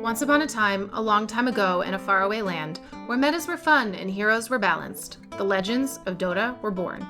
Once upon a time, a long time ago in a faraway land, where metas were fun and heroes were balanced, the legends of Dota were born.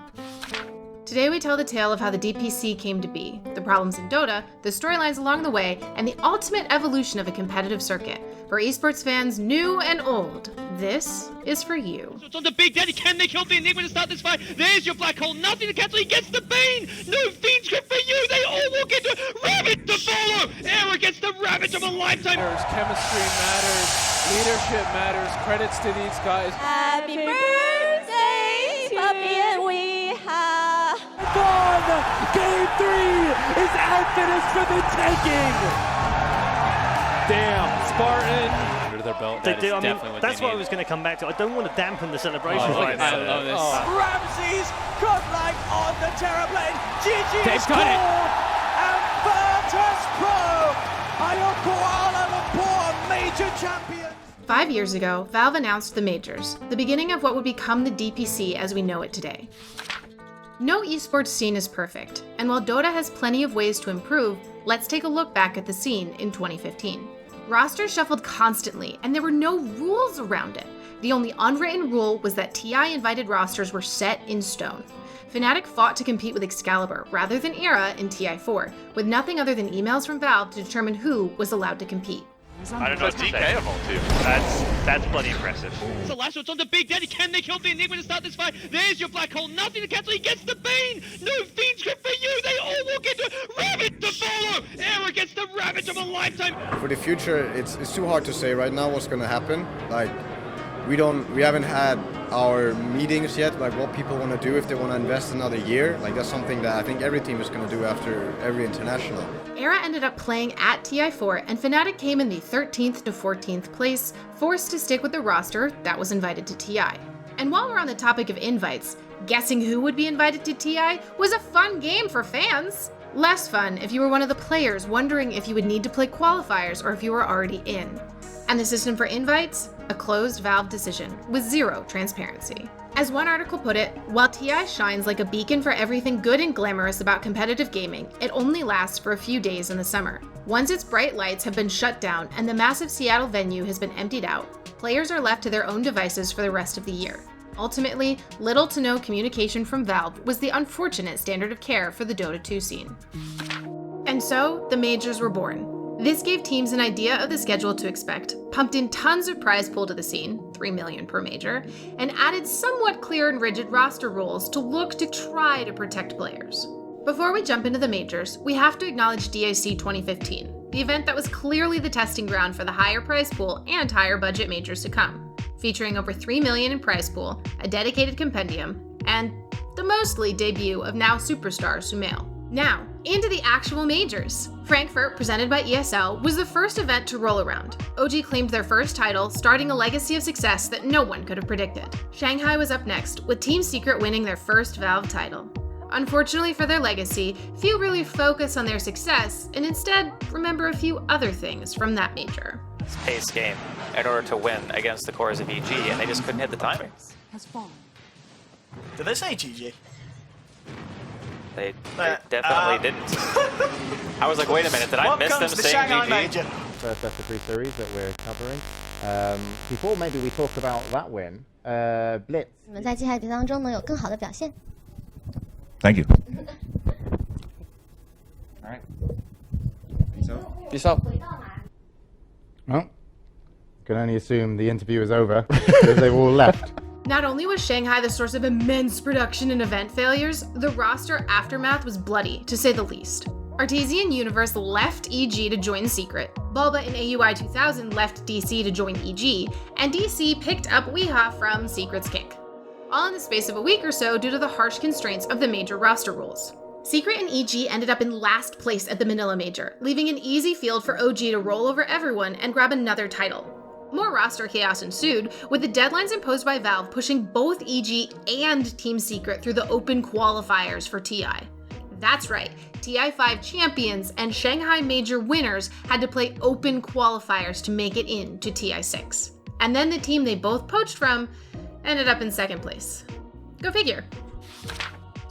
Today we tell the tale of how the DPC came to be, the problems in Dota, the storylines along the way, and the ultimate evolution of a competitive circuit. For esports fans new and old, this is for you. So it's on the Big Daddy, can they kill the Enigma to start this fight? There's your black hole, nothing to cancel, he gets the Bane! No Fiend script for you, they all walk into Rabbit to follow! Era gets the Ravage of a lifetime! Chemistry matters, leadership matters, credits to these guys. Happy birthday, puppy, and we have Gone! Game 3 is unfinished for the taking! Damn, Spartan. Under their belt, They do. I mean, that's what I was going to come back to. I don't want to dampen the celebrations right now. Ramsey's godlike on the terraplane. GG They've is got it. scored! And Virtus Pro are your Kuala Lumpur major champions. 5 years ago, Valve announced the Majors, the beginning of what would become the DPC as we know it today. No esports scene is perfect, and while Dota has plenty of ways to improve, let's take a look back at the scene in 2015. Rosters shuffled constantly, and there were no rules around it. The only unwritten rule was that TI invited rosters were set in stone. Fnatic fought to compete with Excalibur rather than Era in TI4, with nothing other than emails from Valve to determine who was allowed to compete. I don't know what to say. That's bloody impressive. It's the last one, it's on the Big Daddy, can they kill the Enigma to start this fight? There's your black hole, nothing to cancel, he gets the Bane! No Fiend script for you, they all walk into Rabbit to follow! Era gets the Ravage of a lifetime! For the future, it's too hard to say right now what's gonna happen. Like, we haven't had our meetings yet, like what people want to do if they want to invest another year. Like that's something that I think every team is going to do after every international. Era ended up playing at TI4, and Fnatic came in the 13th to 14th place, forced to stick with the roster that was invited to TI. And while we're on the topic of invites, guessing who would be invited to TI was a fun game for fans. Less fun if you were one of the players wondering if you would need to play qualifiers or if you were already in. And the system for invites? A closed Valve decision with zero transparency. As one article put it, while TI shines like a beacon for everything good and glamorous about competitive gaming, it only lasts for a few days in the summer. Once its bright lights have been shut down and the massive Seattle venue has been emptied out, players are left to their own devices for the rest of the year. Ultimately, little to no communication from Valve was the unfortunate standard of care for the Dota 2 scene. And so, the Majors were born. This gave teams an idea of the schedule to expect, pumped in tons of prize pool to the scene, $3 million per major, and added somewhat clear and rigid roster rules to look to try to protect players. Before we jump into the majors, we have to acknowledge DAC 2015, the event that was clearly the testing ground for the higher prize pool and higher budget majors to come, featuring over $3 million in prize pool, a dedicated compendium, and the mostly debut of now superstar Sumail. Now, into the actual majors. Frankfurt, presented by ESL, was the first event to roll around. OG claimed their first title, starting a legacy of success that no one could have predicted. Shanghai was up next, with Team Secret winning their first Valve title. Unfortunately for their legacy, few really focus on their success, and instead remember a few other things from that major. Pace game in order to win against the cores of EG, and they just couldn't hit the timing. Did they say GG? They definitely didn't. I was like, wait a minute, did I miss them saying GG? First FC3 series that we're covering. Before maybe we talk about that win, Blitz. 你们在接下来比赛当中能有更好的表现。 Thank you. All right. Peace out. Well, can only assume the interview is over because they've all left. Not only was Shanghai the source of immense production and event failures, the roster aftermath was bloody, to say the least. Artesian Universe left EG to join Secret, Bulba in AUI 2000 left DC to join EG, and DC picked up Weeha from Secret's Kick. All in the space of a week or so due to the harsh constraints of the major roster rules. Secret and EG ended up in last place at the Manila Major, leaving an easy field for OG to roll over everyone and grab another title. More roster chaos ensued, with the deadlines imposed by Valve pushing both EG and Team Secret through the open qualifiers for TI. That's right, TI5 champions and Shanghai Major winners had to play open qualifiers to make it in to TI6. And then the team they both poached from ended up in second place. Go figure.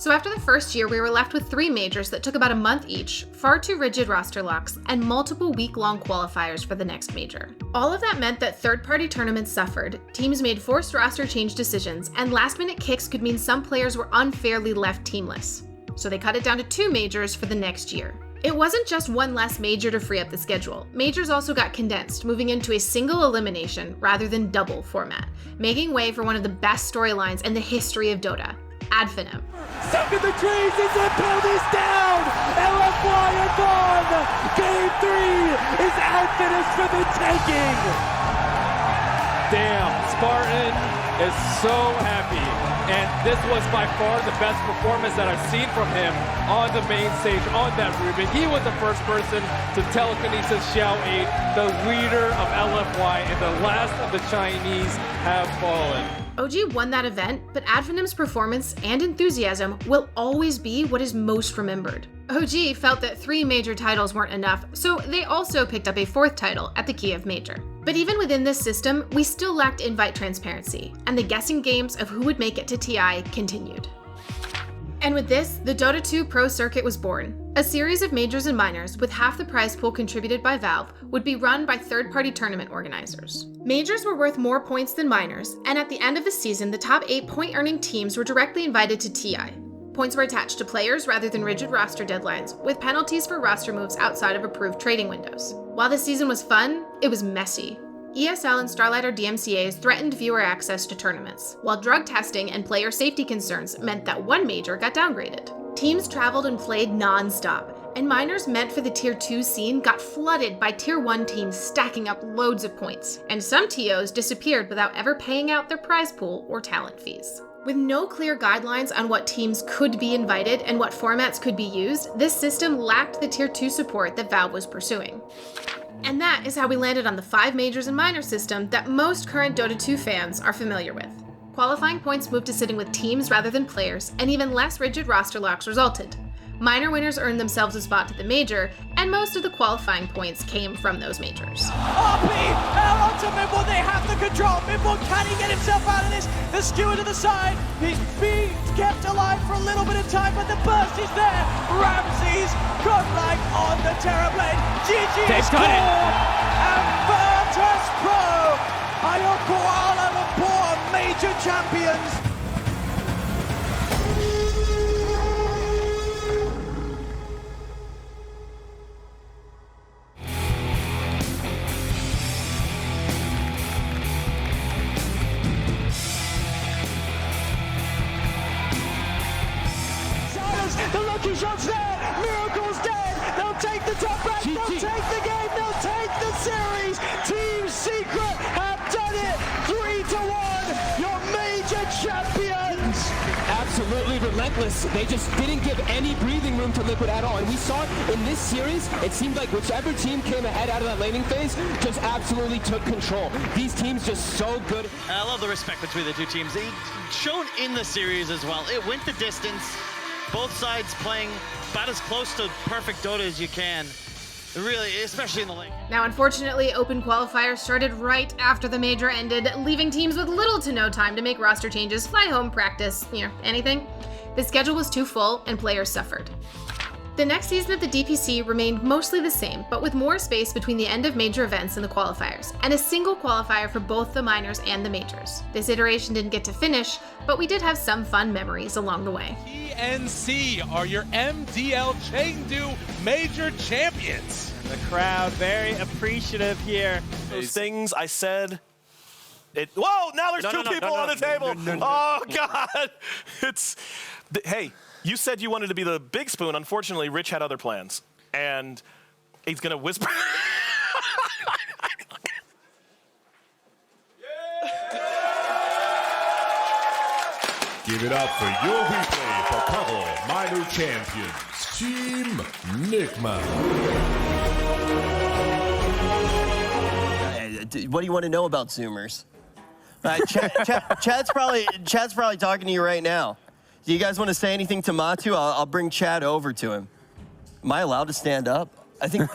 So after the first year, we were left with 3 majors that took about a month each, far too rigid roster locks, and multiple week-long qualifiers for the next major. All of that meant that third-party tournaments suffered, teams made forced roster change decisions, and last-minute kicks could mean some players were unfairly left teamless. So they cut it down to 2 majors for the next year. It wasn't just one less major to free up the schedule. Majors also got condensed, moving into a single elimination rather than double format, making way for one of the best storylines in the history of Dota, Adfinem. Stuck in the trees, is it buildings down? LFY are gone! Game 3 is Adfinem for the taking! Damn, Spartan is so happy. And this was by far the best performance that I've seen from him on the main stage, on that Ruben. He was the first person to telekinesis Xiao 8, the leader of LFY, and the last of the Chinese have fallen. OG won that event, but Adfinim's performance and enthusiasm will always be what is most remembered. OG felt that 3 major titles weren't enough, so they also picked up a 4th title at the Kiev Major. But even within this system, we still lacked invite transparency, and the guessing games of who would make it to TI continued. And with this, the Dota 2 Pro Circuit was born. A series of majors and minors, with half the prize pool contributed by Valve, would be run by third-party tournament organizers. Majors were worth more points than minors, and at the end of the season, the top 8 point-earning teams were directly invited to TI. Points were attached to players rather than rigid roster deadlines, with penalties for roster moves outside of approved trading windows. While the season was fun, it was messy. ESL and Starlighter DMCAs threatened viewer access to tournaments, while drug testing and player safety concerns meant that one major got downgraded. Teams traveled and played non-stop, and minors meant for the Tier 2 scene got flooded by Tier 1 teams stacking up loads of points, and some TOs disappeared without ever paying out their prize pool or talent fees. With no clear guidelines on what teams could be invited and what formats could be used, this system lacked the Tier 2 support that Valve was pursuing. And that is how we landed on the 5 majors and minor system that most current Dota 2 fans are familiar with. Qualifying points moved to sitting with teams rather than players, and even less rigid roster locks resulted. Minor winners earned themselves a spot to the major, and most of the qualifying points came from those majors. RP, out onto Mimble, they have the control. Mimble, can he get himself out of this? The skewer to the side, he's being kept alive for a little bit of time, but the burst is there. Ramsey's godlike on the Terrorblade. GG score, and Virtus Pro are your Kuala Lumpur major champions. The lucky shot's there, Miracle's dead, they'll take the top back, they'll take the game, they'll take the series. Team Secret have done it, 3-1, your major champions. Absolutely relentless. They just didn't give any breathing room to Liquid at all. And we saw it in this series. It seemed like whichever team came ahead out of that laning phase just absolutely took control. These teams just so good. I love the respect between the two teams. They shown in the series as well. It went the distance. Both sides playing about as close to perfect Dota as you can. Really, especially in the lane. Now, unfortunately, open qualifiers started right after the major ended, leaving teams with little to no time to make roster changes, fly home, practice, anything. The schedule was too full and players suffered. The next season of the DPC remained mostly the same, but with more space between the end of major events and the qualifiers, and a single qualifier for both the minors and the majors. This iteration didn't get to finish, but we did have some fun memories along the way. TNC are your MDL Chengdu major champions. The crowd very appreciative here. Those things I said. Whoa! Now there's two people on the table. Oh God! Hey. You said you wanted to be the big spoon. Unfortunately, Rich had other plans. And he's going to whisper. Give it up for your replay for couple minor champions, Team Nigma. What do you want to know about Zoomers? Chad's probably talking to you right now. Do you guys want to say anything to Matu? I'll bring Chad over to him. Am I allowed to stand up? I think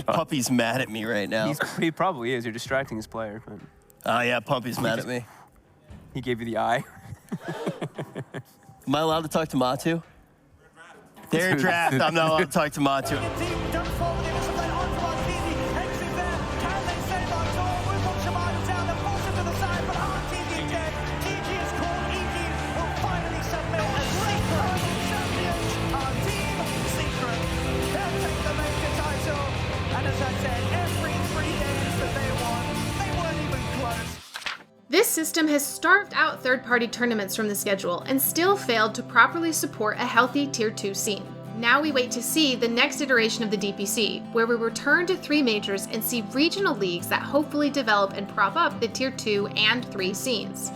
Puppy's mad at me right now. He probably is. You're distracting his player. But... Oh, yeah, Puppy's mad at me. He gave you the eye. Am I allowed to talk to Matu? They're in draft. I'm not allowed to talk to Matu. This system has starved out third-party tournaments from the schedule and still failed to properly support a healthy Tier 2 scene. Now we wait to see the next iteration of the DPC, where we return to 3 majors and see regional leagues that hopefully develop and prop up the Tier 2 and 3 scenes.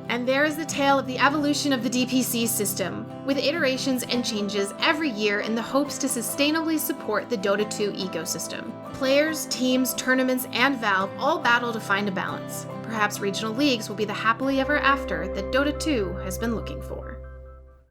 And there is the tale of the evolution of the DPC system, with iterations and changes every year in the hopes to sustainably support the Dota 2 ecosystem. Players, teams, tournaments, and Valve all battle to find a balance. Perhaps regional leagues will be the happily ever after that Dota 2 has been looking for.